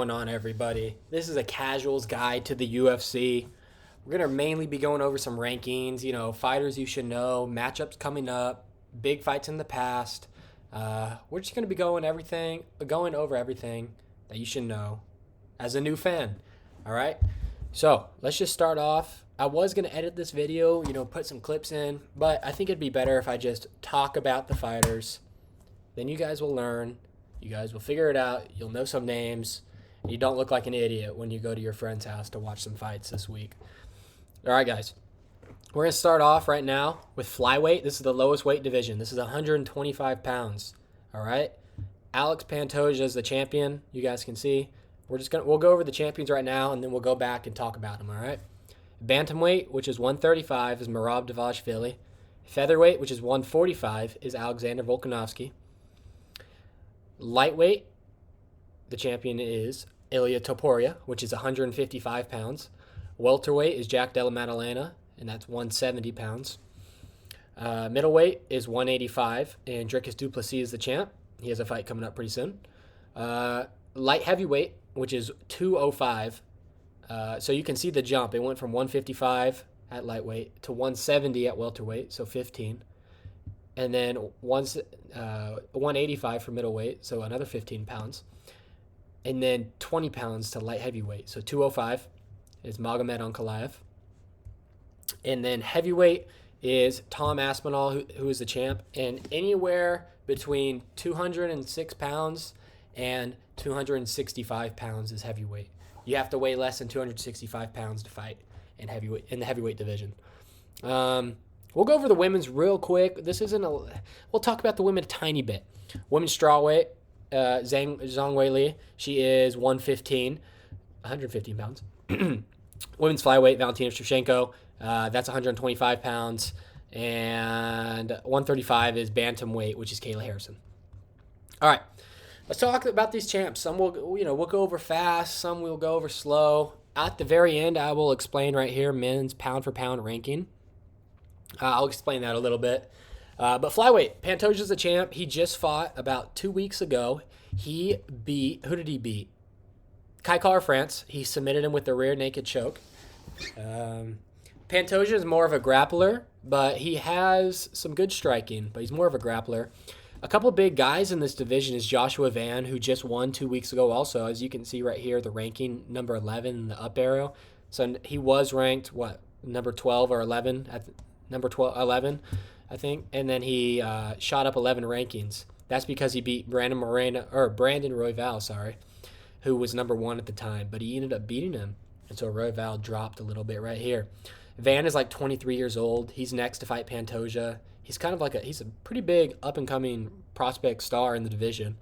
Going on, everybody? This is a casuals guide to the UFC. We're going to mainly be going over some rankings, fighters you should know, matchups coming up, big fights in the past. We're just going to be going over everything that you should know as a new fan. All right? So, let's just start off. I was going to edit this video, put some clips in, but I think it'd be better if I just talk about the fighters. Then you guys will learn. You guys will figure it out. You'll know some names. You don't look like an idiot when you go to your friend's house to watch some fights this week. All right, guys. We're going to start off right now with Flyweight. This is the lowest weight division. This is 125 pounds. All right? Alex Pantoja is the champion. You guys can see. We'll go over the champions right now, and then we'll go back and talk about them, all right? Bantamweight, which is 135, is Merab Dvalishvili. Featherweight, which is 145, is Alexander Volkanovski. Lightweight, the champion is Ilia Topuria, which is 155 pounds. Welterweight is Jack Della Maddalena, and that's 170 pounds. Middleweight is 185, and Dricus du Plessis is the champ. He has a fight coming up pretty soon. Light heavyweight, which is 205. So you can see the jump. It went from 155 at lightweight to 170 at welterweight, so 15. And then 185 for middleweight, so another 15 pounds. And then 20 pounds to light heavyweight, so 205 is Magomed Ankalaev. And then heavyweight is Tom Aspinall, who is the champ. And anywhere between 206 pounds and 265 pounds is heavyweight. You have to weigh less than 265 pounds to fight in the heavyweight division. We'll go over the women's real quick. We'll talk about the women a tiny bit. Women's strawweight, Zhang Weili, she is 115 pounds. Women's flyweight, Valentina Shevchenko, that's 125 pounds. And 135 is bantamweight, which is Kayla Harrison. All right. Let's talk about these champs. Some we'll go over fast. Some we'll go over slow. At the very end, I will explain right here men's pound for pound ranking. I'll explain that a little bit. But flyweight, Pantoja's the champ. He just fought about 2 weeks ago. Who did he beat? Kai Kara-France. He submitted him with the rear naked choke. Pantoja is more of a grappler, but he has some good striking, but he's more of a grappler. A couple big guys in this division is Joshua Van, who just won 2 weeks ago also. As you can see right here, the ranking, number 11 in the up arrow. So he was ranked, number 12 or 11? Number 11, I think. And then he shot up 11 rankings. That's because he beat Brandon Royval, who was number 1 at the time. But he ended up beating him. And so Royval dropped a little bit right here. Van is like 23 years old. He's next to fight Pantoja. He's kind of he's a pretty big up-and-coming prospect star in the division.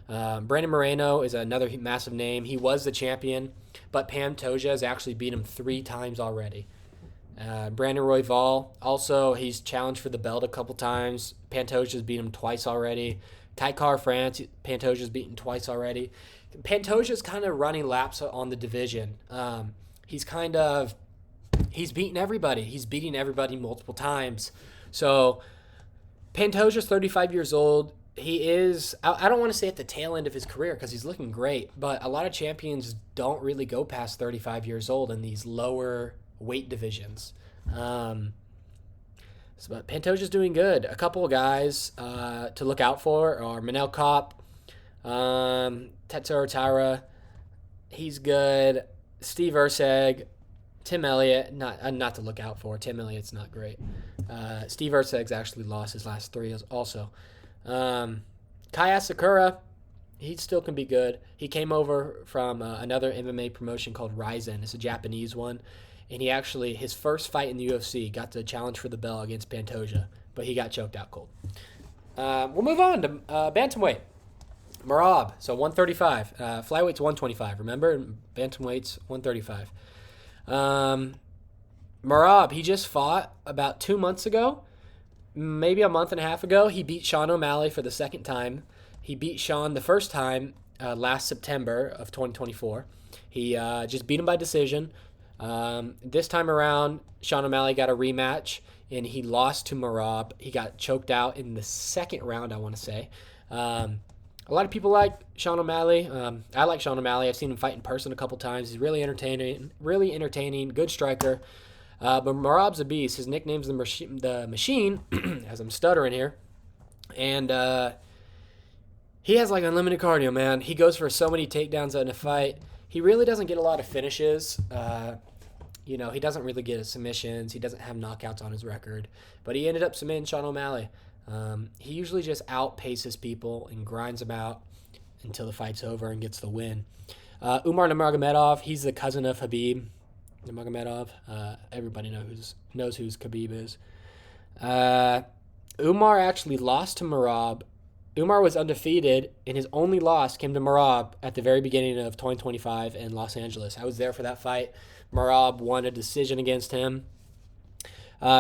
Brandon Moreno is another massive name. He was the champion, but Pantoja has actually beat him 3 times already. Brandon Royval, also, he's challenged for the belt a couple times. Pantoja's beat him twice already. Kai Kara-France, Pantoja's beaten twice already. Pantoja's kind of running laps on the division. He's beaten everybody. He's beating everybody multiple times. So Pantoja's 35 years old. He is, I don't want to say at the tail end of his career because he's looking great, but a lot of champions don't really go past 35 years old in these lower weight divisions. But Pantoja's doing good. A couple of guys to look out for are Manel Kape, Tetsuro Taira. He's good. Steve Erceg. Tim Elliott, not to look out for. Tim Elliott's not great. Steve Erceg's actually lost his last 3 also. Kaya Sakura, he still can be good. He came over from another MMA promotion called Ryzen. It's a Japanese one. And he actually, his first fight in the UFC, got to challenge for the belt against Pantoja. But he got choked out cold. We'll move on to bantamweight. Merab, so 135. Flyweight's 125, remember? Bantamweight's 135. Merab, he just fought about 2 months ago, maybe a month and a half ago. He beat Sean O'Malley for the second time. He beat Sean the first time last September of 2024. He just beat him by decision. This time around, Sean O'Malley got a rematch, and he lost to Merab. He got choked out in the second round, I want to say. A lot of people like Sean O'Malley. I like Sean O'Malley. I've seen him fight in person a couple times. He's really entertaining, good striker. But Merab's a beast. His nickname's the Machine, as I'm stuttering here. And he has like unlimited cardio, man. He goes for so many takedowns in a fight. He really doesn't get a lot of finishes. He doesn't really get submissions. He doesn't have knockouts on his record. But he ended up submitting Sean O'Malley. He usually just outpaces people and grinds them out until the fight's over and gets the win. Umar Nurmagomedov, he's the cousin of Khabib Nurmagomedov. Everybody knows who Khabib is. Umar actually lost to Merab. Umar was undefeated, and his only loss came to Merab at the very beginning of 2025 in Los Angeles. I was there for that fight. Merab won a decision against him.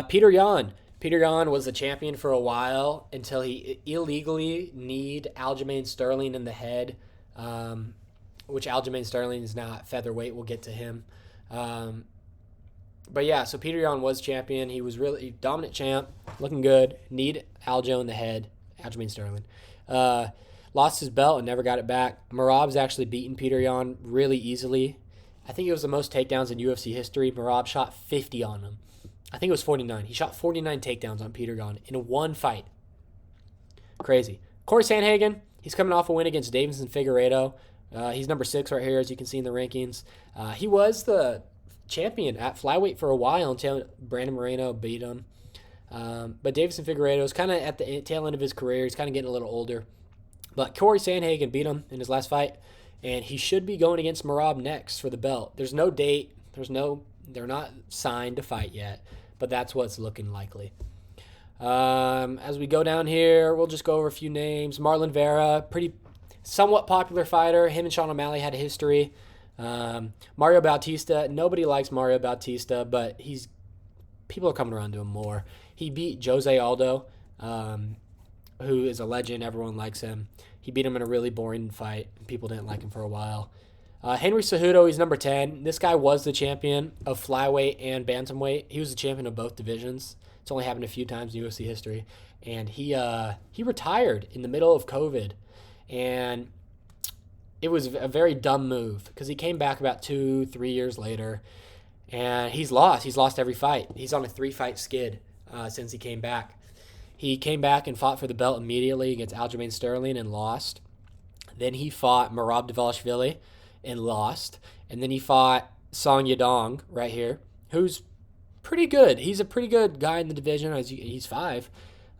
Peter Yan. Peter Yan was the champion for a while until he illegally kneed Aljamain Sterling in the head, which Aljamain Sterling is now at featherweight. We'll get to him. But yeah, so Peter Yan was champion. He was really dominant champ, looking good. Kneed Aljo in the head, Aljamain Sterling. Lost his belt and never got it back. Merab's actually beaten Peter Yan really easily. I think it was the most takedowns in UFC history. Merab shot 50 on him. I think it was 49. He shot 49 takedowns on Peter Yan in one fight. Crazy. Corey Sandhagen, he's coming off a win against Davison Figueiredo. He's number 6 right here, as you can see in the rankings. He was the champion at Flyweight for a while until Brandon Moreno beat him. But Davison Figueiredo is kind of at the tail end of his career. He's kind of getting a little older. But Corey Sandhagen beat him in his last fight, and he should be going against Merab next for the belt. There's no date. They're not signed to fight yet, but that's what's looking likely. As we go down here, we'll just go over a few names. Marlon Vera, somewhat popular fighter. Him and Sean O'Malley had a history. Mario Bautista, nobody likes Mario Bautista, but people are coming around to him more. He beat Jose Aldo, who is a legend. Everyone likes him. He beat him in a really boring fight. People didn't like him for a while. Henry Cejudo, he's number 10. This guy was the champion of Flyweight and Bantamweight. He was the champion of both divisions. It's only happened a few times in UFC history. And he retired in the middle of COVID. And it was a very dumb move because he came back about 2-3 years later. And he's lost. He's lost every fight. He's on a 3-fight skid since he came back. He came back and fought for the belt immediately against Aljamain Sterling and lost. Then he fought Merab Dvalishvili and lost. And then he fought Song Yadong right here, who's pretty good. He's a pretty good guy in the division. He's 5.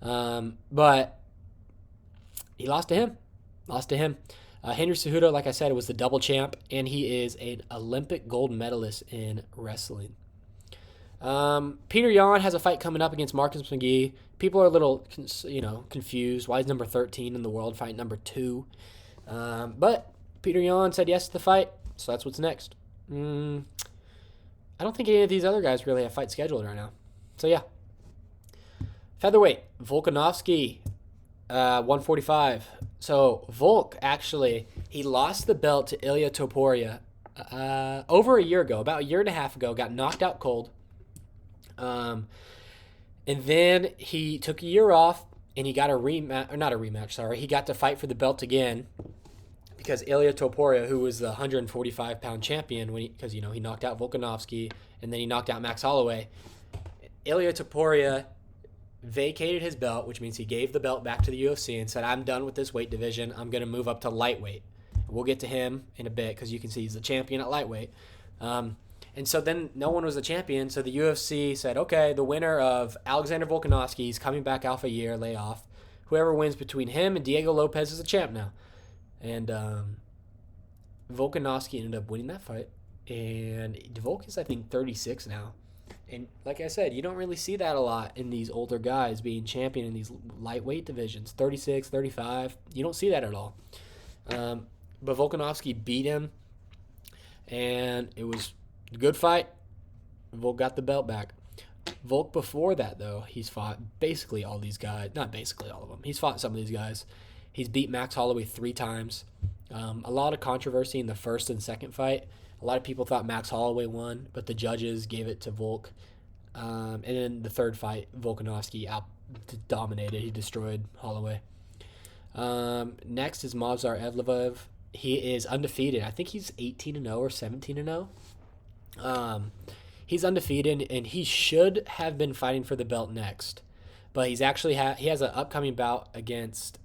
But he lost to him. Henry Cejudo, like I said, was the double champ, and he is an Olympic gold medalist in wrestling. Peter Yan has a fight coming up against Marcus McGee. People are a little, confused. Why is number 13 in the world fighting number 2? But Peter Yan said yes to the fight, so that's what's next. I don't think any of these other guys really have fights scheduled right now. So yeah. Featherweight, Volkanovski, 145. So Volk, actually, he lost the belt to Ilya Topuria over a year ago, about a year and a half ago, got knocked out cold. And then he took a year off, and he got he got to fight for the belt again because Ilya Topuria, who was the 145-pound champion, because he knocked out Volkanovski, and then he knocked out Max Holloway. Ilya Topuria vacated his belt, which means he gave the belt back to the UFC and said, I'm done with this weight division. I'm going to move up to lightweight. We'll get to him in a bit because you can see he's the champion at lightweight. And so then no one was the champion, so the UFC said, okay, the winner of Alexander Volkanovski is coming back off a year layoff. Whoever wins between him and Diego Lopez is a champ now. And Volkanovski ended up winning that fight. And Volk is, I think, 36 now. And like I said, you don't really see that a lot in these older guys being champion in these lightweight divisions. 36, 35, you don't see that at all. But Volkanovski beat him, and it was a good fight. Volk got the belt back. Volk before that, though, he's fought basically all these guys. Not basically all of them. He's fought some of these guys. He's beat Max Holloway 3 times. A lot of controversy in the first and second fight. A lot of people thought Max Holloway won, but the judges gave it to Volk. And then the third fight, Volkanovski dominated. He destroyed Holloway. Next is Movsar Evloev. He is undefeated. I think he's 18-0 or 17-0. He's undefeated, and he should have been fighting for the belt next. But he's actually he has an upcoming bout against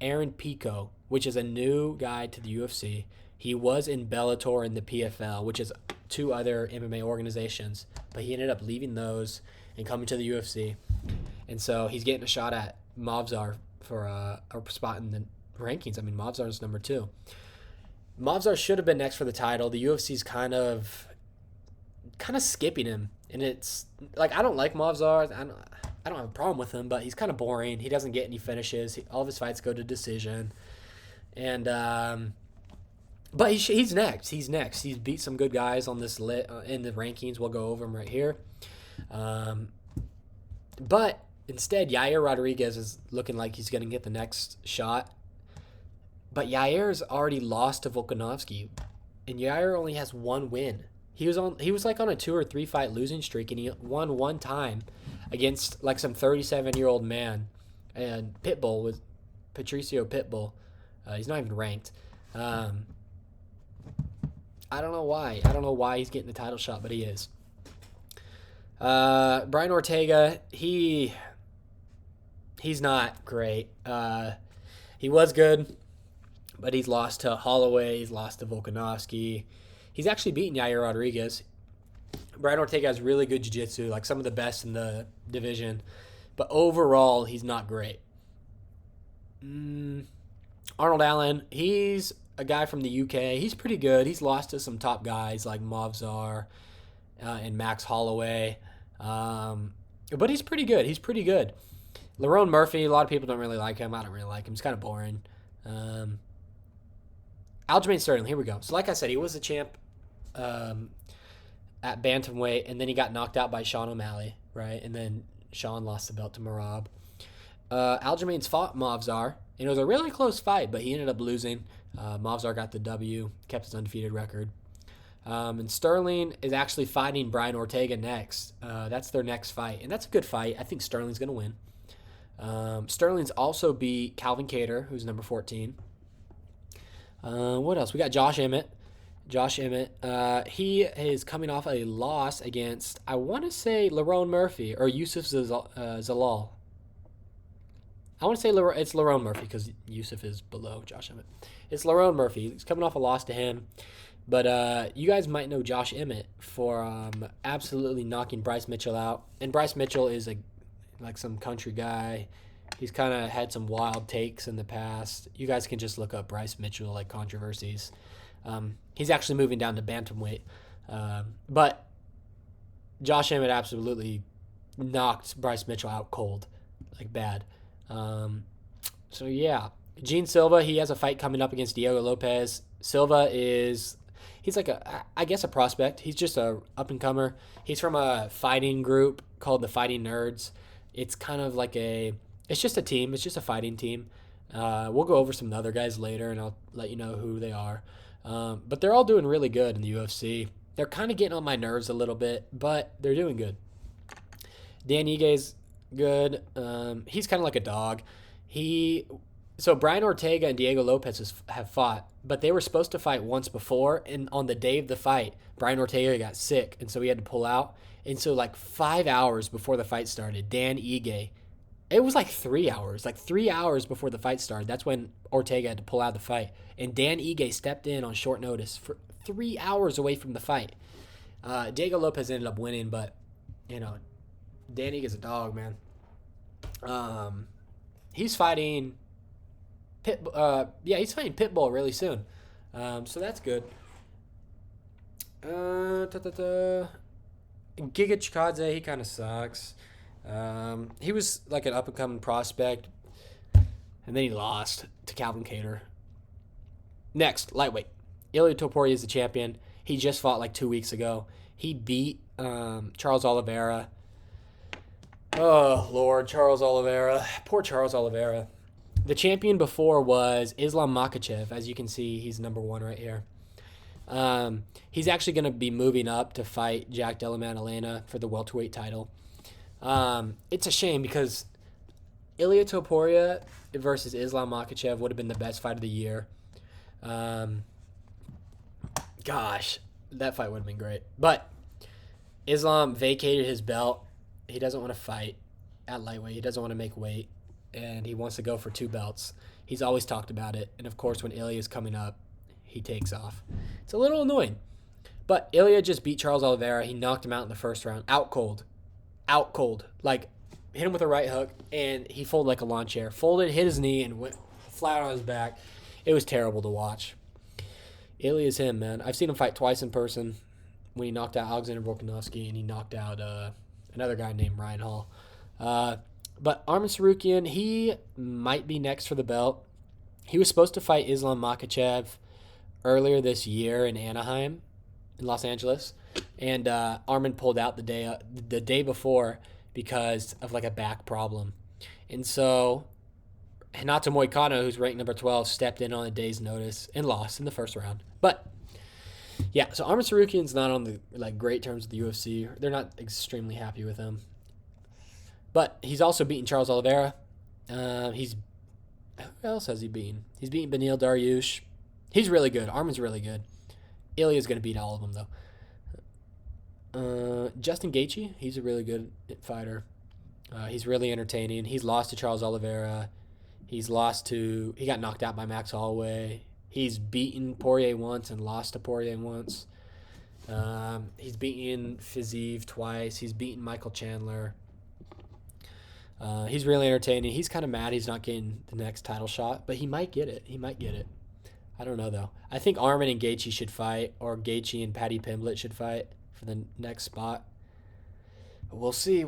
Aaron Pico, which is a new guy to the UFC. He was in Bellator and the PFL, which is two other MMA organizations, but he ended up leaving those and coming to the UFC. And so he's getting a shot at Movsar for a spot in the rankings. I mean, Movsar is number 2. Movsar should have been next for the title. The UFC's kind of skipping him, and it's like, I don't like Movsar. I don't have a problem with him, but he's kind of boring. He doesn't get any finishes. All of his fights go to decision, and but he's next. He's next. He's beat some good guys on this in the rankings. We'll go over them right here. But instead, Yair Rodriguez is looking like he's going to get the next shot. But Yair's already lost to Volkanovski, and Yair only has one win. He was like on a 2 or 3 fight losing streak, and he won one time against like some 37-year-old man, and Pitbull with Patricio Pitbull. He's not even ranked. I don't know why. I don't know why he's getting the title shot, but he is. Brian Ortega, he's not great. He was good, but he's lost to Holloway. He's lost to Volkanovski. He's actually beaten Yair Rodriguez. Brian Ortega has really good jiu-jitsu, like some of the best in the division. But overall, he's not great. Arnold Allen, he's a guy from the UK. He's pretty good. He's lost to some top guys like Movsar and Max Holloway. But he's pretty good. He's pretty good. Lerone Murphy, a lot of people don't really like him. I don't really like him. He's kind of boring. Aljamain Sterling, here we go. So like I said, he was the champ at Bantamweight, and then he got knocked out by Sean O'Malley, right? And then Sean lost the belt to Merab. Aljamain's fought Movsar, and it was a really close fight, but he ended up losing. Movsar got the W, kept his undefeated record. And Sterling is actually fighting Brian Ortega next. That's their next fight, and that's a good fight. I think Sterling's going to win. Sterling's also beat Calvin Kattar, who's number 14. What else? We got Josh Emmett. He is coming off a loss against, I want to say, Lerone Murphy or Yusuf Zalal. I want to say it's Lerone Murphy because Yusuf is below Josh Emmett. It's Lerone Murphy. He's coming off a loss to him. But you guys might know Josh Emmett for absolutely knocking Bryce Mitchell out. And Bryce Mitchell is like some country guy. He's kind of had some wild takes in the past. You guys can just look up Bryce Mitchell, like controversies. He's actually moving down to Bantamweight. But Josh Emmett absolutely knocked Bryce Mitchell out cold, like bad. So, yeah. Gene Silva, he has a fight coming up against Diego Lopez. Silva he's like I guess a prospect. He's just a up-and-comer. He's from a fighting group called the Fighting Nerds. It's kind of like it's just a team. It's just a fighting team. We'll go over some of the other guys later, and I'll let you know who they are. But they're all doing really good in the UFC. They're kind of getting on my nerves a little bit, but they're doing good. Dan Igue's good. He's kind of like a dog. So Brian Ortega and Diego Lopez have fought, but they were supposed to fight once before, and on the day of the fight, Brian Ortega got sick, and so he had to pull out. And so like 5 hours before the fight started, Dan Ige, it was like 3 hours, like 3 hours before the fight started. That's when Ortega had to pull out of the fight. And Dan Ige stepped in on short notice for 3 hours away from the fight. Diego Lopez ended up winning, but, Dan Ige's a dog, man. He's fighting he's fighting Pitbull really soon. So that's good. Giga Chikadze, he kind of sucks. He was like an up-and-coming prospect, and then he lost to Calvin Kattar. Next, lightweight. Ilia Topuria is the champion. He just fought like 2 weeks ago. He beat Charles Oliveira. Oh, Lord, Charles Oliveira. Poor Charles Oliveira. The champion before was Islam Makhachev. As you can see, he's number 1 right here. He's actually going to be moving up to fight Jack Della Maddalena for the welterweight title. It's a shame because Ilia Topuria versus Islam Makhachev would have been the best fight of the year. Gosh, that fight would have been great. But Islam vacated his belt. He doesn't want to fight at lightweight. He doesn't want to make weight. And he wants to go for 2 belts. He's always talked about it. And, of course, when Ilia is coming up, he takes off. It's a little annoying. But Ilia just beat Charles Oliveira. He knocked him out in the first round. Out cold. Out cold. Like, hit him with a right hook, and he folded like a lawn chair. Folded, hit his knee, and went flat on his back. It was terrible to watch. Ilia's him, man. I've seen him fight twice in person when he knocked out Alexander Volkanovski, and he knocked out another guy named Ryan Hall. But Arman Tsarukyan, he might be next for the belt. He was supposed to fight Islam Makhachev earlier this year in Anaheim, in Los Angeles, and Arman pulled out the day before because of like a back problem. And so Renato Moicano, who's ranked number 12, stepped in on a day's notice and lost in the first round. But yeah, so Arman Tsarukyan's not on the great terms with the UFC. They're not extremely happy with him. But he's also beaten Charles Oliveira. Who else has he beaten? He's beaten Beneil Dariush. He's really good. Arman's really good. Ilia's going to beat all of them, though. Justin Gaethje, he's a really good fighter. He's really entertaining. He's lost to Charles Oliveira. He got knocked out by Max Holloway. He's beaten Poirier once and lost to Poirier once. He's beaten Fiziev twice. He's beaten Michael Chandler. He's really entertaining. He's kind of mad he's not getting the next title shot, but he might get it. I don't know, though. I think Arman and Gaethje should fight, or Gaethje and Paddy Pimblett should fight for the next spot. But we'll see.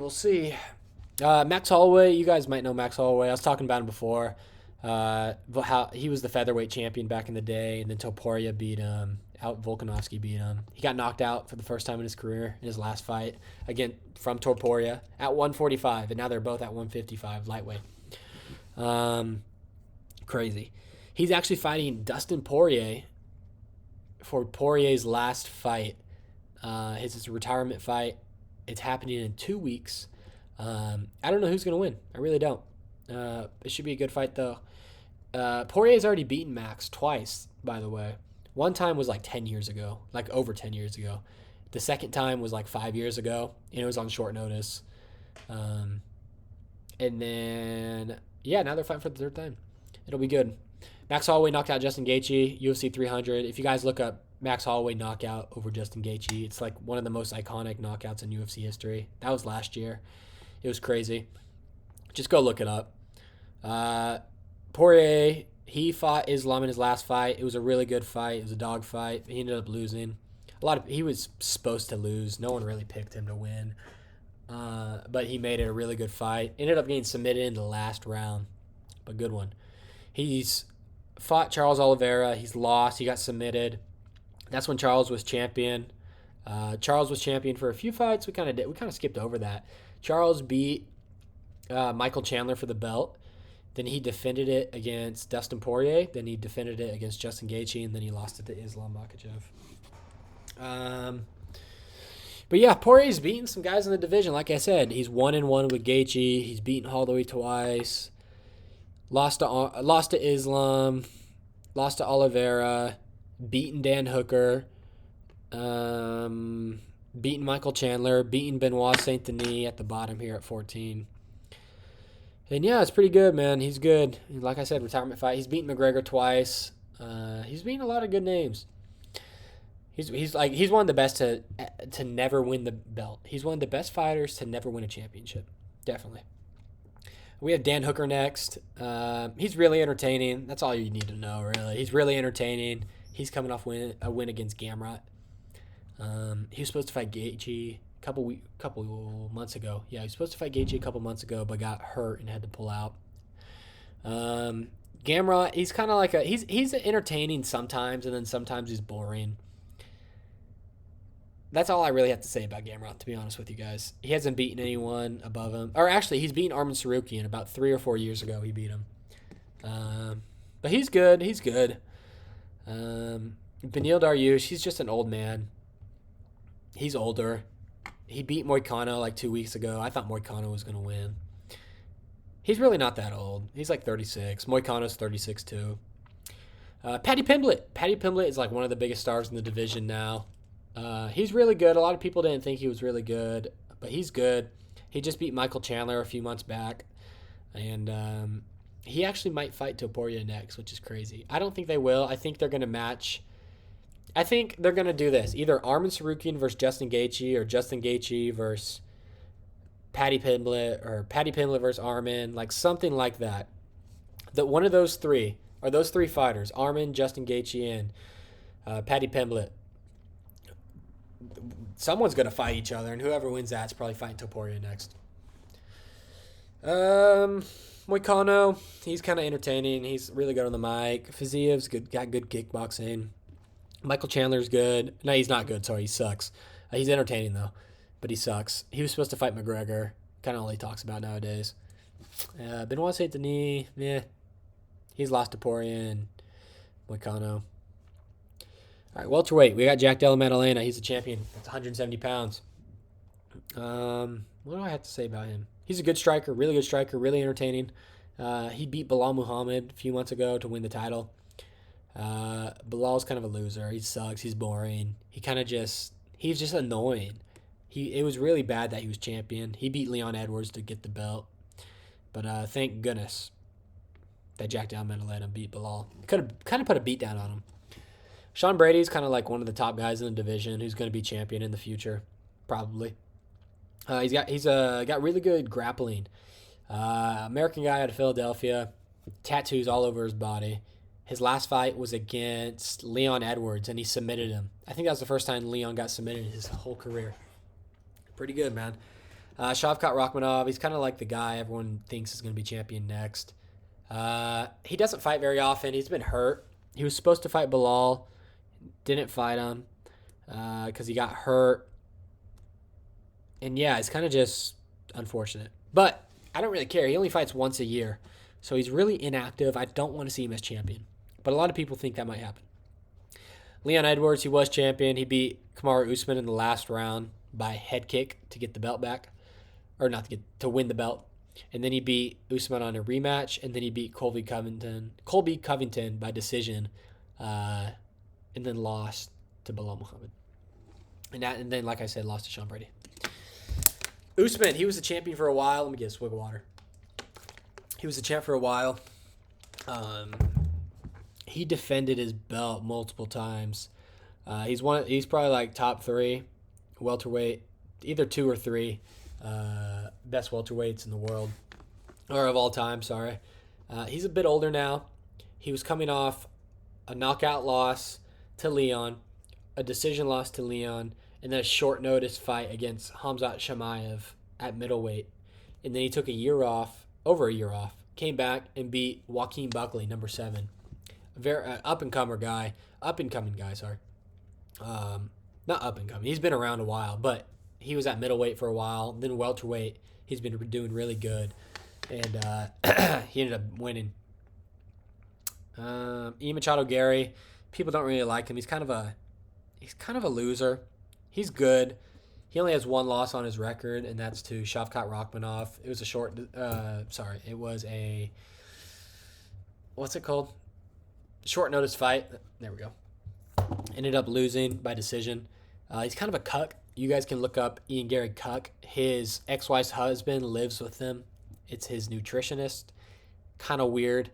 Max Holloway, you guys might know Max Holloway. I was talking about him before. How he was the featherweight champion back in the day, and then Topuria beat him. Volkanovski beat him. He got knocked out for the first time in his career in his last fight, again from Topuria at 145, and now they're both at 155 lightweight. Crazy. He's actually fighting Dustin Poirier for Poirier's last fight. His retirement fight. It's happening in 2 weeks. I don't know who's going to win. I really don't. It should be a good fight, though. Poirier's already beaten Max twice, by the way. One time was like 10 years ago, like over 10 years ago. The second time was like 5 years ago, and it was on short notice. And then, now they're fighting for the third time. It'll be good. Max Holloway knocked out Justin Gaethje, UFC 300. If you guys look up Max Holloway knockout over Justin Gaethje, it's like one of the most iconic knockouts in UFC history. That was last year. It was crazy. Just go look it up. Poirier, he fought Islam in his last fight. It was a really good fight. It was a dog fight. He ended up losing. He was supposed to lose. No one really picked him to win. But he made it a really good fight. Ended up getting submitted in the last round. But good one. He's fought Charles Oliveira. He's lost. He got submitted. That's when Charles was champion. Charles was champion for a few fights. We kind of skipped over that. Charles beat Michael Chandler for the belt. Then he defended it against Dustin Poirier. Then he defended it against Justin Gaethje, and then he lost it to Islam Makhachev. But yeah, Poirier's beaten some guys in the division. Like I said, he's 1-1 with Gaethje. He's beaten Holloway twice. Lost to Islam. Lost to Oliveira. Beaten Dan Hooker. Beaten Michael Chandler. Beaten Benoit Saint Denis at the bottom here at 14. And yeah, it's pretty good, man. He's good. Like I said, retirement fight. He's beaten McGregor twice. He's beaten a lot of good names. He's one of the best to never win the belt. He's one of the best fighters to never win a championship. Definitely. We have Dan Hooker next. He's really entertaining. That's all you need to know, really. He's really entertaining. He's coming off a win against Gamrot. He was supposed to fight Gaethje a couple months ago. Yeah, he was supposed to fight Gaethje a couple months ago, but got hurt and had to pull out. Gamrot, he's kind of like he's entertaining sometimes, and then sometimes he's boring. That's all I really have to say about Gamrot, to be honest with you guys. He hasn't beaten anyone above him. Or actually, he's beaten Arman Tsarukyan about 3 or 4 years ago. He beat him. But he's good. He's good. Beneil Dariush, he's just an old man. He's older. He beat Moicano like 2 weeks ago. I thought Moicano was going to win. He's really not that old. He's like 36. Moicano's 36 too. Paddy Pimblett. Paddy Pimblett is like one of the biggest stars in the division now. He's really good. A lot of people didn't think he was really good, but he's good. He just beat Michael Chandler a few months back, and he actually might fight Topuria next, which is crazy. I don't think they will. I think they're going to match. I think they're going to do this. Either Armin Sarukian versus Justin Gaethje, or Justin Gaethje versus Paddy Pimblett, or Paddy Pimblett versus Armin, like something like that. That one of those three, or those three fighters, Armin, Justin Gaethje, and Paddy Pimblett, someone's going to fight each other, and whoever wins that's probably fighting Topuria next. Moicano, he's kind of entertaining. He's really good on the mic. Fiziev's good, got good kickboxing. Michael Chandler's good. No, he's not good. Sorry, he sucks. He's entertaining, though, but he sucks. He was supposed to fight McGregor. Kind of all he talks about nowadays. Benoit Saint Denis, he's lost to Poirier and Moicano. All right, welterweight. We got Jack Della Maddalena. He's a champion. That's 170 pounds. What do I have to say about him? He's a good striker, really good striker, really entertaining. He beat Bilal Muhammad a few months ago to win the title. Bilal's kind of a loser. He sucks. He's boring. He's just annoying. It was really bad that he was champion. He beat Leon Edwards to get the belt. But thank goodness that Jack Della Maddalena beat Bilal. Could have kind of put a beat down on him. Sean Brady's kind of like one of the top guys in the division who's going to be champion in the future, probably. He's got really good grappling. American guy out of Philadelphia, tattoos all over his body. His last fight was against Leon Edwards, and he submitted him. I think that was the first time Leon got submitted in his whole career. Pretty good, man. Shavkat Rakhmonov, he's kind of like the guy everyone thinks is going to be champion next. He doesn't fight very often. He's been hurt. He was supposed to fight Bilal. Didn't fight him because he got hurt. And yeah, it's kind of just unfortunate. But I don't really care. He only fights once a year. So he's really inactive. I don't want to see him as champion. But a lot of people think that might happen. Leon Edwards, he was champion. He beat Kamaru Usman in the last round by head kick to get the belt back. Or not to win the belt. And then he beat Usman on a rematch. And then he beat Colby Covington by decision. And then lost to Bilal Muhammad. And then, like I said, lost to Sean Brady. Usman, he was a champion for a while. Let me get a swig of water. He was a champ for a while. He defended his belt multiple times. He's probably like top 3 welterweight, either 2 or 3 best welterweights in the world, or of all time. Sorry. He's a bit older now. He was coming off a knockout loss to Leon, a decision loss to Leon, and then a short notice fight against Khamzat Chimaev at middleweight. And then he took over a year off, came back and beat Joaquin Buckley, number 7. Very up-and-coming guy, sorry. Not up-and-coming. He's been around a while, but he was at middleweight for a while. Then welterweight, he's been doing really good. And he ended up winning. Ian Machado Gary, people don't really like him. He's kind of a loser. He's good. He only has 1 loss on his record, and that's to Shavkat Rakhmonov. It was a what's it called? Short notice fight. There we go. Ended up losing by decision. He's kind of a cuck. You guys can look up Ian Gary Cuck. His ex-wife's husband lives with him. It's his nutritionist. Kind of weird.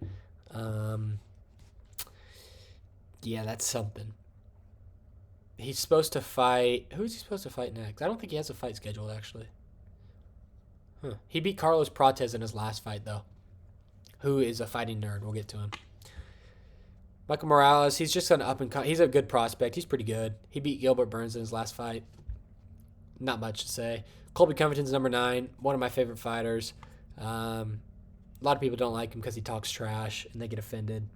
Yeah, that's something. He's supposed to fight... Who is he supposed to fight next? I don't think he has a fight scheduled, actually. He beat Carlos Prates in his last fight, though. Who is a fighting nerd. We'll get to him. Michael Morales, he's just an up-and-coming... He's a good prospect. He's pretty good. He beat Gilbert Burns in his last fight. Not much to say. Colby Covington's number 9. One of my favorite fighters. A lot of people don't like him because he talks trash, and they get offended.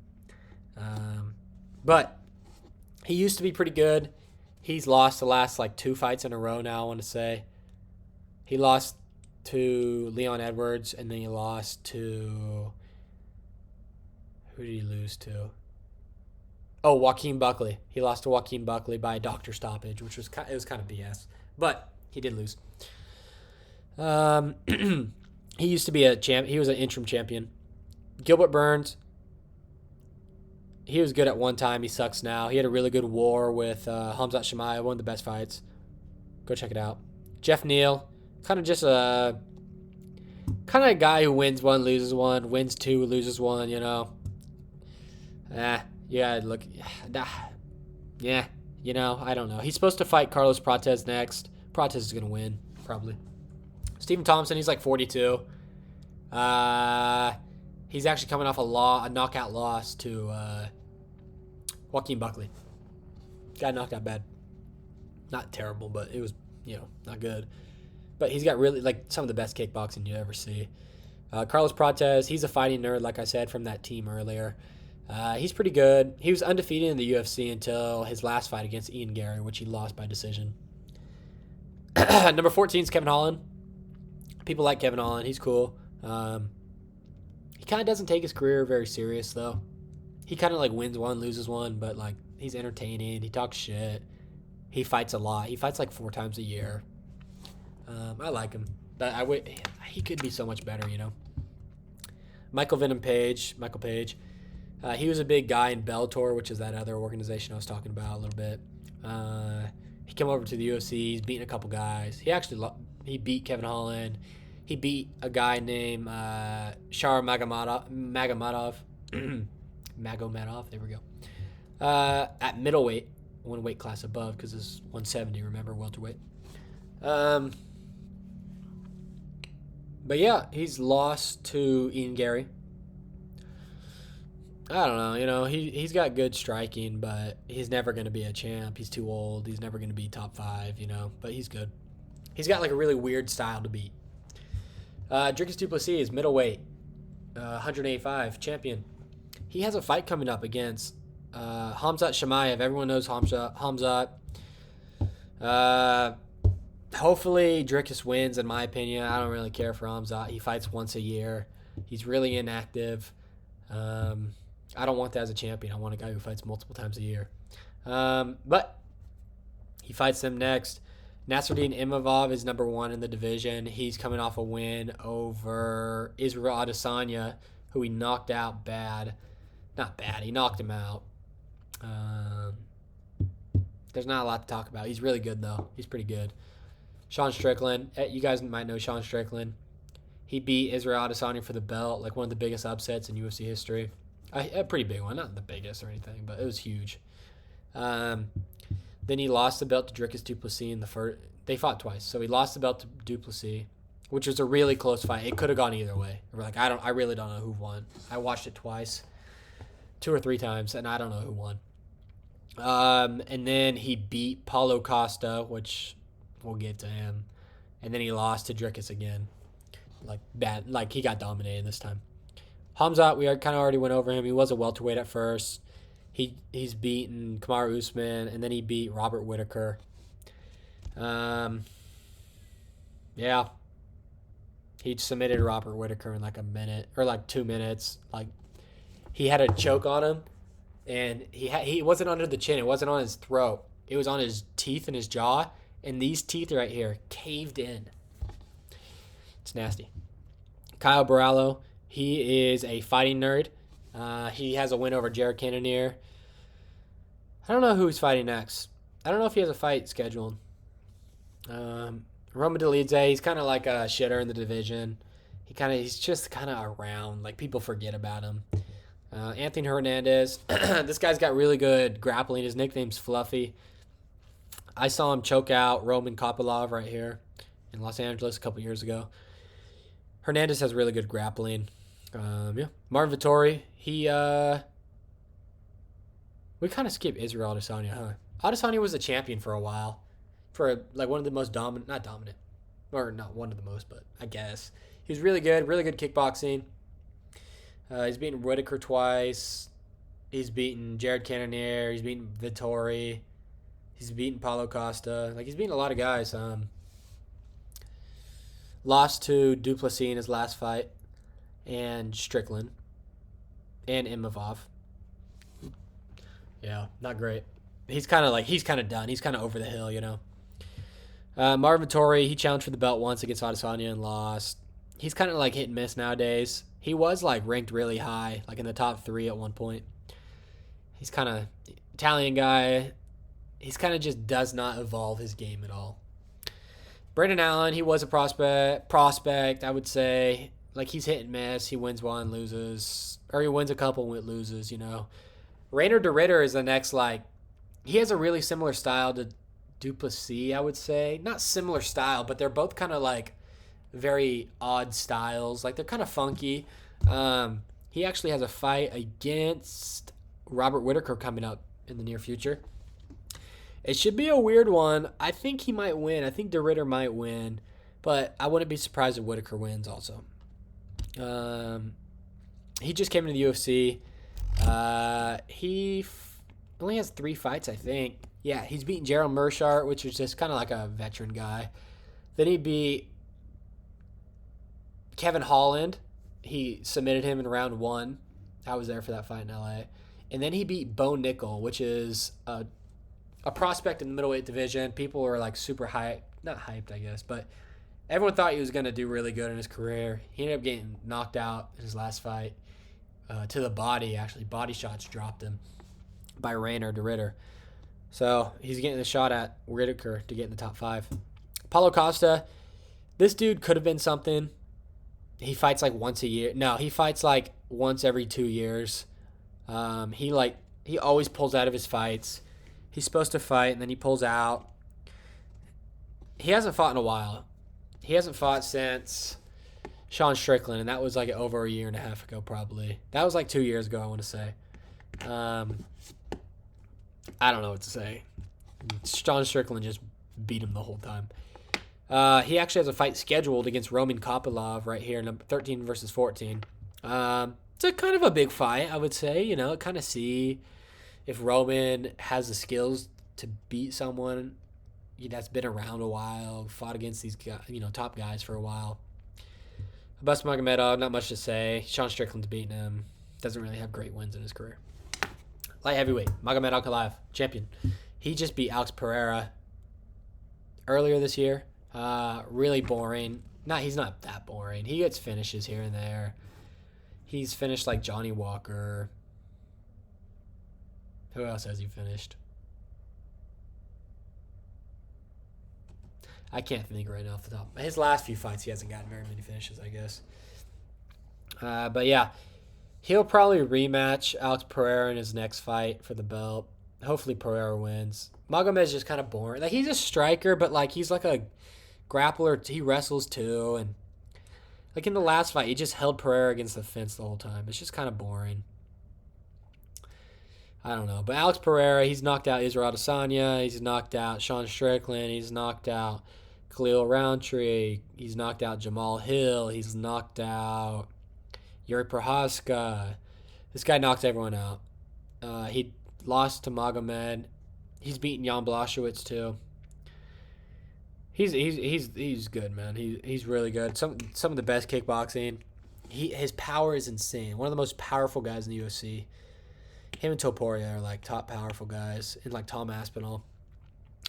But he used to be pretty good. He's lost the last 2 fights in a row now, I want to say. He lost to Leon Edwards, and then he lost to... Who did he lose to? Oh, Joaquin Buckley. He lost to Joaquin Buckley by a doctor stoppage, which was kind of BS. But he did lose. He used to be a champ. He was an interim champion. Gilbert Burns. He was good at one time. He sucks now. He had a really good war with Khamzat Chimaev, one of the best fights. Go check it out. Jeff Neal, kind of just a guy who wins one, loses one, wins two, loses one. Yeah, look, yeah, I don't know. He's supposed to fight Carlos Prates next. Prates is gonna win probably. Stephen Thompson, he's like 42. He's actually coming off a knockout loss to Joaquin Buckley. Got knocked out bad. Not terrible, but it was, not good. But he's got really, some of the best kickboxing you ever see. Carlos Prates, he's a fighting nerd, like I said, from that team earlier. He's pretty good. He was undefeated in the UFC until his last fight against Ian Gary, which he lost by decision. Number 14 is Kevin Holland. People like Kevin Holland. He's cool. He kind of doesn't take his career very serious, though. He kind of wins one, loses one, but he's entertaining. He talks shit. He fights a lot. He fights 4 times a year. I like him, but he could be so much better, Michael Page. He was a big guy in Bellator, which is that other organization I was talking about a little bit. He came over to the UFC. He's beaten a couple guys. He beat Kevin Holland. He beat a guy named Shar Magomedov. Magomedov, there we go. At middleweight, one weight class above, because it's 170, remember, welterweight. But yeah, he's lost to Ian Gary. I don't know, he's got good striking, but he's never going to be a champ. He's too old. He's never going to be top 5, but he's good. He's got a really weird style to beat. Dricus Du Plessis is middleweight, 185, champion. He has a fight coming up against Khamzat Chimaev. Everyone knows Khamzat. Hopefully Dricus wins, in my opinion. I don't really care for Khamzat. He fights once a year. He's really inactive. I don't want that as a champion. I want a guy who fights multiple times a year. But he fights them next. Nasruddin Imavov is number 1 in the division. He's coming off a win over Israel Adesanya, who he knocked out bad. Not bad. He knocked him out. There's not a lot to talk about. He's really good, though. He's pretty good. Sean Strickland. You guys might know Sean Strickland. He beat Israel Adesanya for the belt, one of the biggest upsets in UFC history. A pretty big one. Not the biggest or anything, but it was huge. Then he lost the belt to Dricus Du Plessis in the first. They fought twice, so he lost the belt to Du Plessis, which was a really close fight. It could have gone either way. We're I really don't know who won. I watched it twice, 2 or 3 times, and I don't know who won. And then he beat Paulo Costa, which we'll get to him, and then he lost to Dricus again, bad. He got dominated this time. Khamzat, we kind of already went over him. He was a welterweight at first. He's beaten Kamaru Usman, and then he beat Robert Whittaker. Yeah. He submitted Robert Whittaker in a minute, or 2 minutes. He had a choke on him, and he wasn't under the chin. It wasn't on his throat. It was on his teeth and his jaw, and these teeth right here caved in. It's nasty. Kyle Borrallo, he is a fighting nerd. He has a win over Jared Cannonier. I don't know who he's fighting next. I don't know if he has a fight scheduled. Roman Dolidze, he's kind of like a shitter in the division. He's just kind of around. People forget about him. Anthony Hernandez, this guy's got really good grappling. His nickname's Fluffy. I saw him choke out Roman Kopylov right here in Los Angeles a couple years ago. Hernandez has really good grappling. Yeah. Martin Vettori, we kind of skipped Israel Adesanya, huh? Adesanya was a champion for a while. For one of the most not dominant, or not one of the most, but I guess. He was really good kickboxing. He's beaten Whittaker twice. He's beaten Jared Cannonier. He's beaten Vettori. He's beaten Paulo Costa. He's beaten a lot of guys. Lost to Du Plessis in his last fight, and Strickland, and Imavov. Yeah, not great. He's kind of done. He's kind of over the hill, Marvin Vettori, he challenged for the belt once against Adesanya and lost. He's kind of like hit and miss nowadays. He was like ranked really high, like in the top 3 at one point. He's kind of Italian guy. He's kind of just does not evolve his game at all. Brendan Allen, he was a prospect, I would say. Like, he's hit and miss. He wins one, loses. Or he wins a couple and loses, you know. Rainer de Ritter is the next, like, he has a really similar style to Duplessis, I would say. Not similar style, but they're both kind of, like, very odd styles. Like, they're kind of funky. He actually has a fight against Robert Whittaker coming up in the near future. It should be a weird one. I think he might win. I think de Ritter might win. But I wouldn't be surprised if Whittaker wins also. He just came into the UFC. He only has 3 fights, I think. Yeah, he's beaten Gerald Meerschaert, which is just kind of like a veteran guy. Then he beat Kevin Holland. He submitted him in round 1. I was there for that fight in LA. And then he beat Bo Nickel, which is a prospect in the middleweight division. People were like super hyped. Not hyped, I guess, but everyone thought he was going to do really good in his career. He ended up getting knocked out in his last fight to the body, actually. Body shots dropped him by Rainer de Ritter. So he's getting a shot at Whittaker to get in the top 5. Paulo Costa, this dude could have been something. He fights like once a year. No, he fights like once every 2 years. He always pulls out of his fights. He's supposed to fight, and then he pulls out. He hasn't fought in a while. He hasn't fought since Sean Strickland, and that was like over a year and a half ago probably. That was like 2 years ago, I want to say. I don't know what to say. Sean Strickland just beat him the whole time. He actually has a fight scheduled against Roman Kopylov right here, number 13 versus 14. It's a kind of a big fight, I would say. You know, kind of see if Roman has the skills to beat someone that's been around a while, fought against these guys, top guys for a while. Abbas Magomedov, not much to say. Sean Strickland's beating him. Doesn't really have great wins in his career. Light heavyweight, Magomed Ankalaev, champion. He just beat Alex Pereira earlier this year. Really boring. He's not that boring. He gets finishes here and there. He's finished like Johnny Walker. Who else has he finished? I can't think right now off the top. His last few fights, he hasn't gotten very many finishes, I guess. But yeah, he'll probably rematch Alex Pereira in his next fight for the belt. Hopefully Pereira wins. Magomed's just kind of boring. Like, he's a striker, but like he's like a grappler. He wrestles too, and like in the last fight, he just held Pereira against the fence the whole time. It's just kind of boring. I don't know. But Alex Pereira, he's knocked out Israel Adesanya. He's knocked out Sean Strickland. He's knocked out Khalil Roundtree. He's knocked out Jamal Hill. He's knocked out Yuri Prohaska. This guy knocks everyone out. He lost to Magomed. He's beaten Jan Blachowicz too. He's good, man. He's really good. Some of the best kickboxing. His power is insane. One of the most powerful guys in the UFC. Him and Topuria are like top powerful guys, and like Tom Aspinall.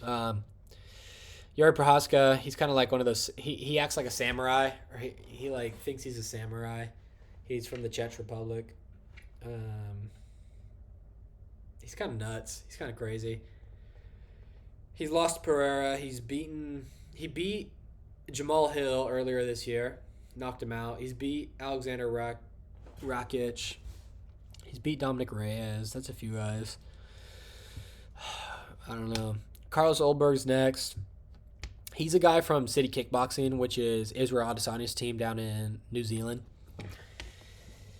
Yuri Prohaska, he's kind of like one of those. He acts like a samurai, or he like thinks he's a samurai. He's from the Czech Republic. He's kind of nuts. He's kind of crazy. He's lost to Pereira. He beat Jamal Hill earlier this year. Knocked him out. He's beat Alexander Rakic. He's beat Dominic Reyes. That's a few guys. I don't know. Carlos Oldberg's next. He's a guy from City Kickboxing, which is Israel Adesanya's team down in New Zealand.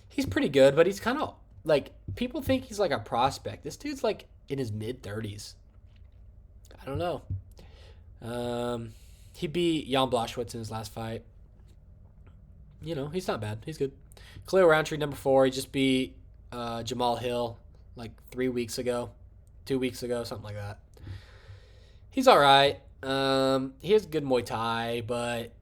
He's pretty good, but he's kind of like, people think he's like a prospect. This dude's like in his mid-30s. I don't know. He beat Jan Blachowicz in his last fight. He's not bad. He's good. Khalil Roundtree, number 4. He just beat Jamal Hill like 3 weeks ago, 2 weeks ago, something like that. He's all right. He has good Muay Thai, but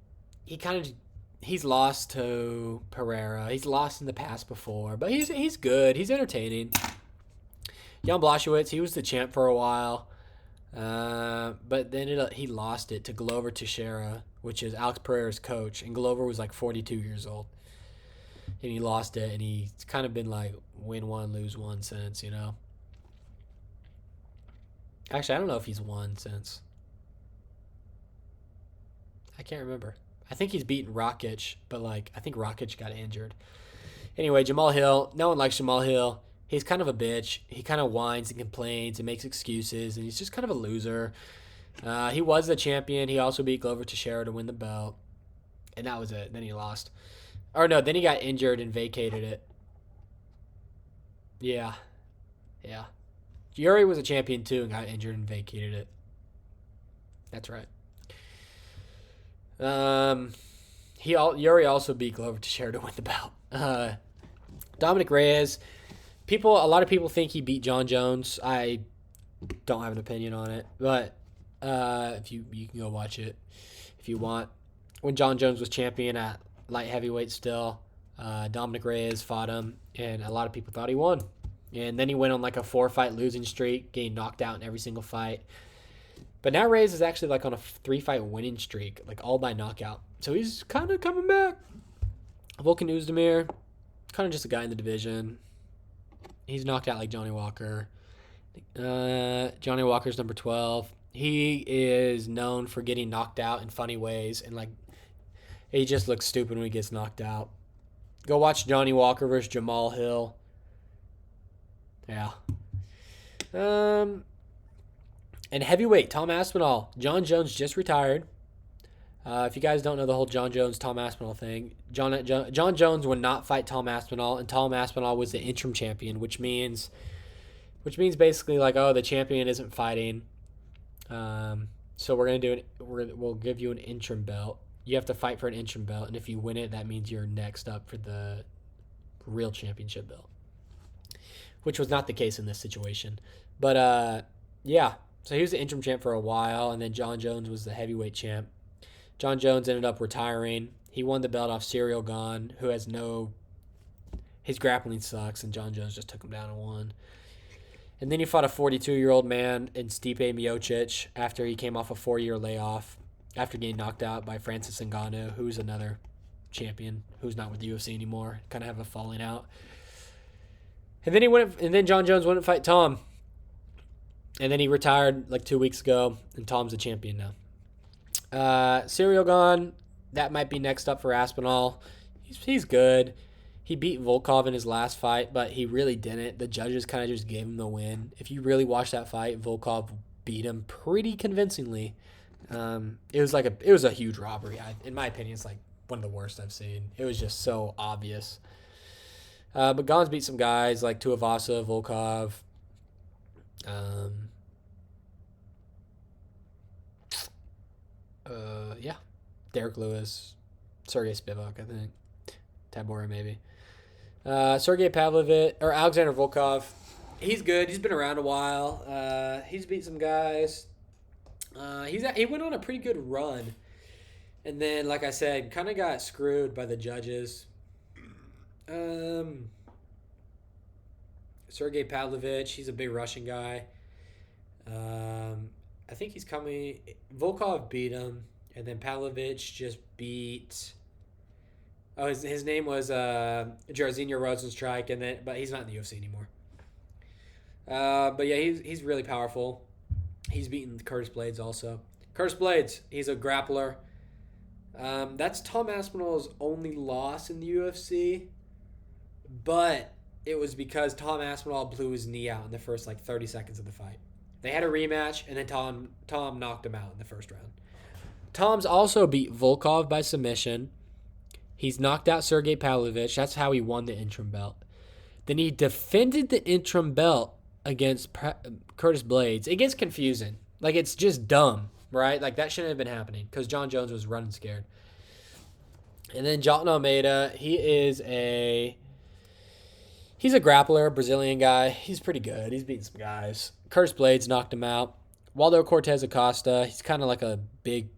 he's lost to Pereira. He's lost in the past before, but he's good. He's entertaining. Jan Blachowicz, he was the champ for a while. But then he lost it to Glover Teixeira, which is Alex Pereira's coach, and Glover was like 42 years old. And he lost it, and he's kind of been like win one, lose one since, you know. Actually, I don't know if he's won since. I can't remember. I think he's beaten Rakic, but like I think Rakic got injured. Anyway, Jamal Hill. No one likes Jamal Hill. He's kind of a bitch. He kind of whines and complains and makes excuses, and he's just kind of a loser. He was the champion. He also beat Glover Teixeira to win the belt, and that was it. Then he lost. Or no, then he got injured and vacated it. Yeah. Yuri was a champion too and got injured and vacated it. That's right. Yuri also beat Glover Teixeira to win the belt. Dominic Reyes. A lot of people think he beat John Jones. I don't have an opinion on it, but if you can go watch it if you want. When John Jones was champion at light heavyweight still, Dominic Reyes fought him, and a lot of people thought he won. And then he went on like a 4-fight losing streak, getting knocked out in every single fight. But now Reyes is actually like on a 3-fight winning streak, like all by knockout. So he's kind of coming back. Volkan Oezdemir, kind of just a guy in the division. He's knocked out like Johnny Walker. Johnny Walker's number 12. He is known for getting knocked out in funny ways, and like he just looks stupid when he gets knocked out. Go watch Johnny Walker versus Jamal Hill. Yeah. And heavyweight, Tom Aspinall. John Jones just retired. If you guys don't know the whole John Jones, Tom Aspinall thing, John Jones would not fight Tom Aspinall, and Tom Aspinall was the interim champion, which means basically like, oh, the champion isn't fighting. So we'll give you an interim belt. You have to fight for an interim belt, and if you win it, that means you're next up for the real championship belt, which was not the case in this situation. But yeah, so he was the interim champ for a while, and then John Jones was the heavyweight champ. John Jones ended up retiring. He won the belt off Ciryl Gane, who has his grappling sucks, and John Jones just took him down and won. And then he fought a 42-year-old man in Stipe Miocic after he came off a 4-year layoff after getting knocked out by Francis Ngannou, who's another champion who's not with the UFC anymore. Kind of have a falling out. And then John Jones wouldn't fight Tom. And then he retired like 2 weeks ago, and Tom's the champion now. Ciryl Gane, that might be next up for Aspinall. He's good. He beat Volkov in his last fight, but he really didn't. The judges kind of just gave him the win. If you really watch that fight, Volkov beat him pretty convincingly. It was a huge robbery. In my opinion, it's like one of the worst I've seen. It was just so obvious. But Gane's beat some guys like Tuivasa, Volkov. Yeah, Derek Lewis, Sergey Spivak, I think, Tabora maybe. Sergey Pavlovich or Alexander Volkov, he's good. He's been around a while. He's beat some guys. He went on a pretty good run, and then, like I said, kind of got screwed by the judges. Sergey Pavlovich, he's a big Russian guy. I think he's coming. Volkov beat him, and then Pavlovich just beat. Oh, his name was Jairzinho Rozenstruik, but he's not in the UFC anymore. But yeah, he's really powerful. He's beaten Curtis Blades also. Curtis Blades, he's a grappler. That's Tom Aspinall's only loss in the UFC, but it was because Tom Aspinall blew his knee out in the first 30 seconds of the fight. They had a rematch, and then Tom knocked him out in the first round. Tom's also beat Volkov by submission. He's knocked out Sergey Pavlovich. That's how he won the interim belt. Then he defended the interim belt against Curtis Blades. It gets confusing. It's just dumb, right? That shouldn't have been happening because John Jones was running scared. And then Jotun Almeida, he's a grappler, Brazilian guy. He's pretty good. He's beaten some guys. Curtis Blades knocked him out. Waldo Cortez Acosta, he's kind of like a big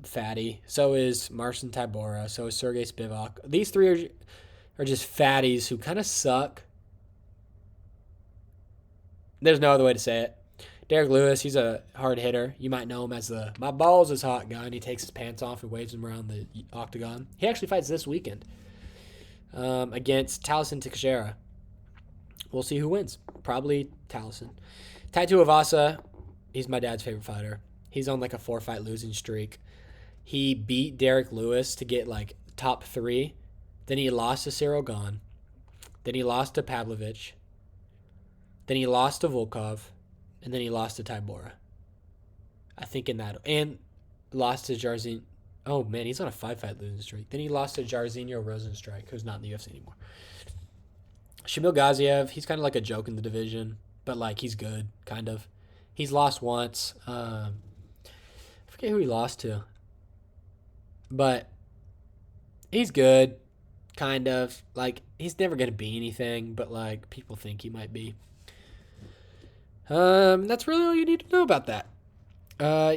fatty. So is Marcin Tybura. So is Sergey Spivak. These three are just fatties who kind of suck. There's no other way to say it. Derek Lewis, he's a hard hitter. You might know him as the "my balls is hot" guy, and he takes his pants off and waves them around the octagon. He actually fights this weekend against Taliesin Teixeira. We'll see who wins. Probably Taliesin. Taito Avasa, he's my dad's favorite fighter. He's on like a 4-fight losing streak. He beat Derek Lewis to get like top 3. Then he lost to Cyril Gahn. Then he lost to Pavlovich. Then he lost to Volkov. And then he lost to Tybura. I think in that. And lost to Jairzinho. Oh, man, he's on a 5-fight losing streak. Then he lost to Jairzinho Rozenstruik, who's not in the UFC anymore. Shamil Gaziev, he's kind of like a joke in the division. But, like, he's good, kind of. He's lost once. I forget who he lost to. But he's good, kind of. Like, he's never going to be anything, but, like, people think he might be. That's really all you need to know about that.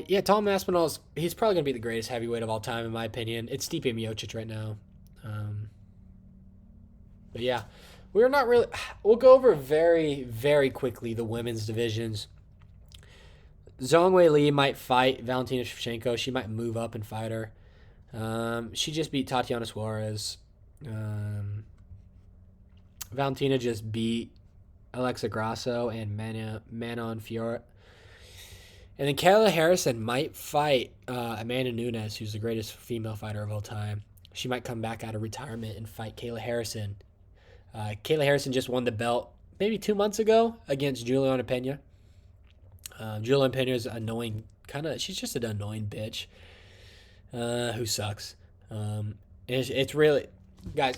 Yeah, Tom Aspinall, he's probably going to be the greatest heavyweight of all time, in my opinion. It's Stipe Miocic right now. But, yeah. We're not really... We'll go over very, very quickly the women's divisions. Zhang Weili might fight Valentina Shevchenko. She might move up and fight her. She just beat Tatiana Suarez. Valentina just beat Alexa Grasso and Manon Fiorot. And then Kayla Harrison might fight Amanda Nunes, who's the greatest female fighter of all time. She might come back out of retirement and fight Kayla Harrison. Kayla Harrison just won the belt maybe 2 months ago against Juliana Pena. Juliana Pena is annoying, she's just an annoying bitch who sucks. It's really, guys,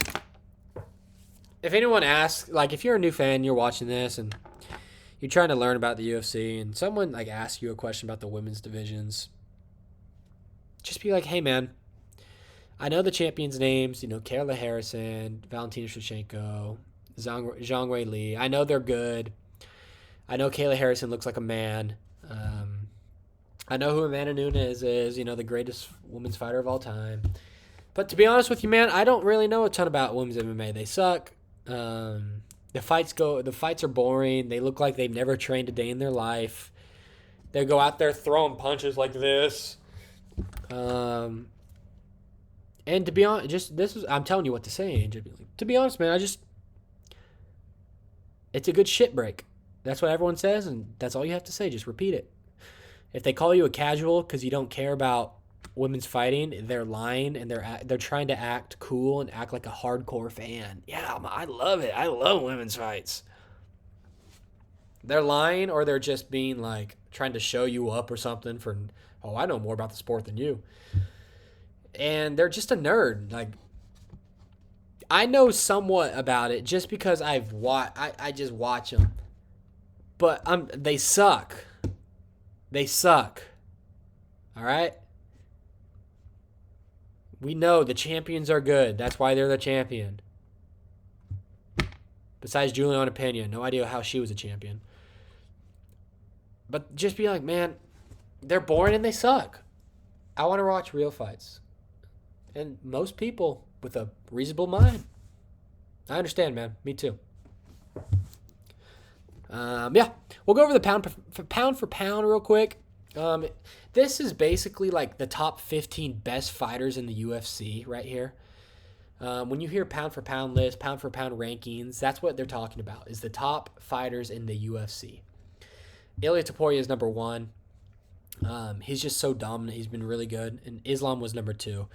if anyone asks, like if you're a new fan, you're watching this and you're trying to learn about the UFC and someone like asks you a question about the women's divisions, just be like, hey man, I know the champions' names, Kayla Harrison, Valentina Shevchenko, Zhang Weili. I know they're good. I know Kayla Harrison looks like a man. I know who Amanda Nunes is, the greatest women's fighter of all time. But to be honest with you, man, I don't really know a ton about women's MMA. They suck. The fights are boring. They look like they've never trained a day in their life. They go out there throwing punches like this. And to be honest, I'm telling you what to say. To be honest, man, it's a good shit break. That's what everyone says, and that's all you have to say. Just repeat it. If they call you a casual because you don't care about women's fighting, they're lying, and they're trying to act cool and act like a hardcore fan. Yeah, I love it. I love women's fights. They're lying, or they're just being like trying to show you up or something for, I know more about the sport than you. And they're just a nerd. Like, I know somewhat about it just because I just watch them. But they suck. They suck. All right? We know the champions are good. That's why they're the champion. Besides Juliana Pena, no idea how she was a champion. But just be like, man, they're boring and they suck. I want to watch real fights. And most people with a reasonable mind. I understand, man. Me too. Yeah, we'll go over the pound for pound real quick. This is basically like the top 15 best fighters in the UFC right here. When you hear pound for pound list, pound for pound rankings, that's what they're talking about, is the top fighters in the UFC. Ilia Topuria is number 1. He's just so dominant. He's been really good. And Islam was number 2.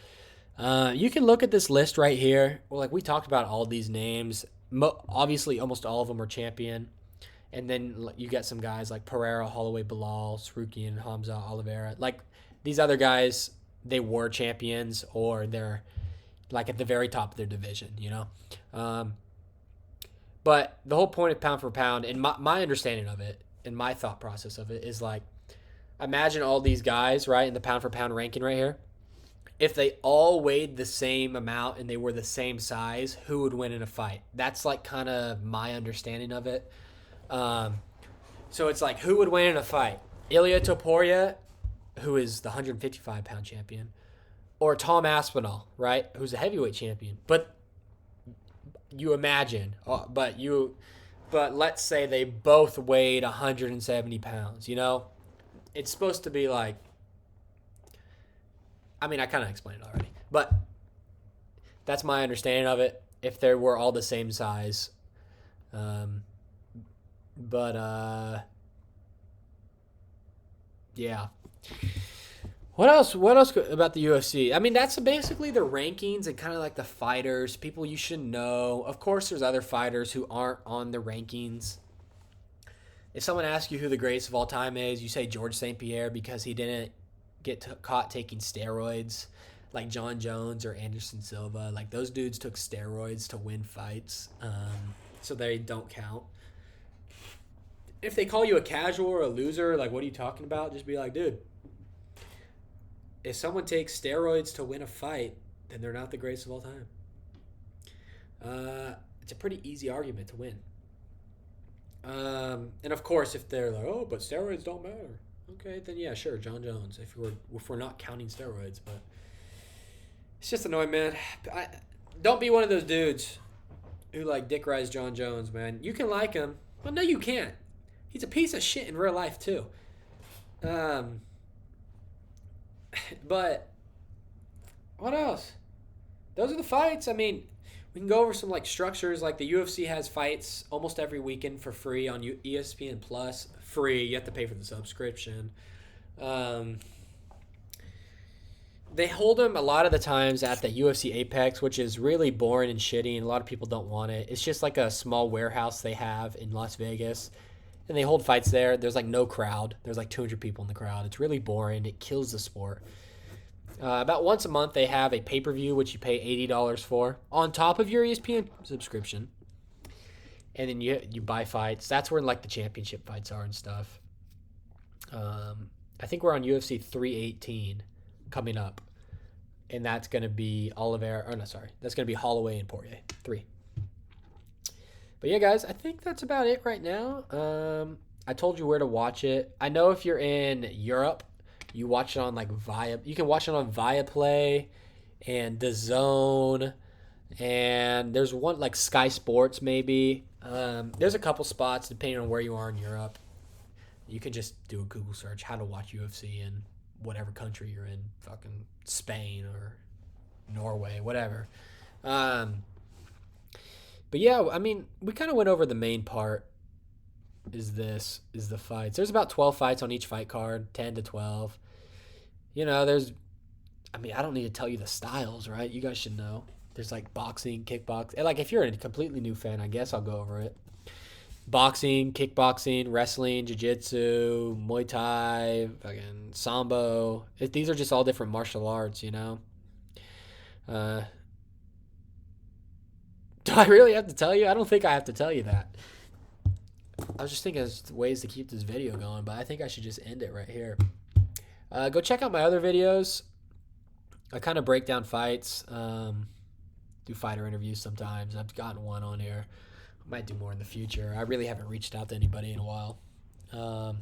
You can look at this list right here. Well, like we talked about all these names. Obviously, almost all of them are champion. And then you got some guys like Pereira, Holloway, Bilal, Sarukian, Hamza, Oliveira. Like these other guys, they were champions or they're like at the very top of their division, But the whole point of pound for pound, and my understanding of it and my thought process of it is like, imagine all these guys, right, in the pound for pound ranking right here. If they all weighed the same amount and they were the same size, who would win in a fight? That's like kind of my understanding of it. So it's like, who would win in a fight? Ilia Topuria, who is the 155-pound champion, or Tom Aspinall, right, who's a heavyweight champion. But you imagine, but let's say they both weighed 170 pounds, you know? It's supposed to be like, I mean, I kind of explained it already, but that's my understanding of it. If they were all the same size. Um, but, yeah. What else? What else about the UFC? I mean, that's basically the rankings and kind of like the fighters, people you should know. Of course, there's other fighters who aren't on the rankings. If someone asks you who the greatest of all time is, you say George St. Pierre because he didn't get caught taking steroids like John Jones or Anderson Silva. Like those dudes took steroids to win fights, so they don't count. If they call you a casual or a loser, like what are you talking about? Just be like, dude, if someone takes steroids to win a fight, then they're not the greatest of all time. It's a pretty easy argument to win. And of course, if they're like, oh, but steroids don't matter. Okay, then yeah, sure, John Jones. If we're not counting steroids, but it's just annoying, man. Don't be one of those dudes who like dick rise John Jones, man. You can like him, but no, you can't. He's a piece of shit in real life too. But what else? Those are the fights. I mean, we can go over some like structures. Like the UFC has fights almost every weekend for free on ESPN Plus. Free. You have to pay for the subscription. They hold them a lot of the times at the UFC Apex, which is really boring and shitty, and a lot of people don't want it. It's just like a small warehouse they have in Las Vegas, and they hold fights there. There's like no crowd. There's like 200 people in the crowd. It's really boring. It kills the sport. About once a month, they have a pay-per-view, which you pay $80 for, on top of your ESPN subscription. And then you buy fights. That's where like the championship fights are and stuff. I think we're on UFC 318 coming up. And that's going to be that's going to be Holloway and Poirier. 3. But yeah, guys, I think that's about it right now. I told you where to watch it. I know if you're in Europe, you watch it on like you can watch it on Viaplay and DAZN, and there's one like Sky Sports maybe. There's a couple spots depending on where you are in Europe. You can just do a Google search how to watch UFC in whatever country you're in, fucking Spain or Norway, whatever. But yeah, I mean, we kind of went over the main part. Is the fights. There's about 12 fights on each fight card, 10 to 12. You know, I don't need to tell you the styles, right? You guys should know. There's like boxing, kickboxing. And like if you're a completely new fan, I guess I'll go over it. Boxing, kickboxing, wrestling, jiu-jitsu, Muay Thai, fucking Sambo. These are just all different martial arts, you know? Do I really have to tell you? I don't think I have to tell you that. I was just thinking of ways to keep this video going, but I think I should just end it right here. Go check out my other videos. I kind of break down fights, do fighter interviews sometimes. I've gotten one on here. I might do more in the future. I really haven't reached out to anybody in a while. I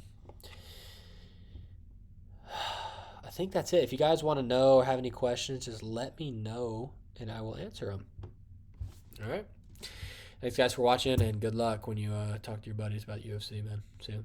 think that's it. If you guys want to know or have any questions, just let me know, and I will answer them. All right. Thanks, guys, for watching, and good luck when you talk to your buddies about UFC, man. See you.